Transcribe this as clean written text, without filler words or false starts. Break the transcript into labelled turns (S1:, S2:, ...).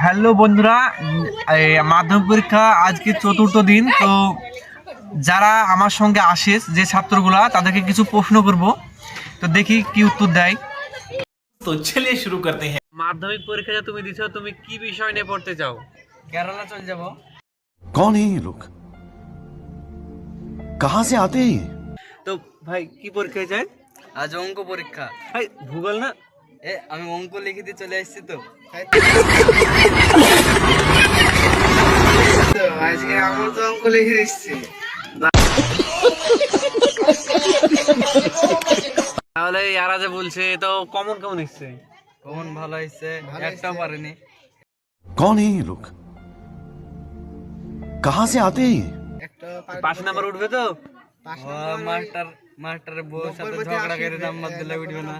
S1: Hello বন্ধুরা, মাধ্যমিক পরীক্ষা আজকে চতুর্থ দিন। তো যারা আমার সঙ্গে আসে যে ছাত্রগুলা তাদেরকে কিছু প্রশ্ন করব, তো দেখি কি উত্তর দেয়।
S2: तो चलिए शुरू करते हैं।
S1: মাধ্যমিক পরীক্ষা তুমি দিছো, তুমি কি বিষয় নিয়ে পড়তে চাও?
S3: केरला चल जाबो।
S4: कौन है ये लोग? कहाँ से आते हैं ये?
S1: তো ভাই কি পরীক্ষা চাই?
S3: आज अंक परीक्षा।
S1: ভাই ভূগোল না?
S3: ए আমি অঙ্ক লিখে দিয়ে চলে আসছি তো। আজকে আমরা তো অঙ্ক লিখে দিচ্ছি।
S1: তাহলে ইয়ারা যে বলছে তো কমন কেমন এসছে?
S3: কমন ভালো হইছে, একটাও পারেনি।
S4: कौन है ये लोग? कहाँ से आते हैं ये?
S1: 5 নাম্বার উঠবে তো?
S3: ও মাস্টার বউর সাথে ঝগড়া করে নাম্বার দিলে উঠবে না।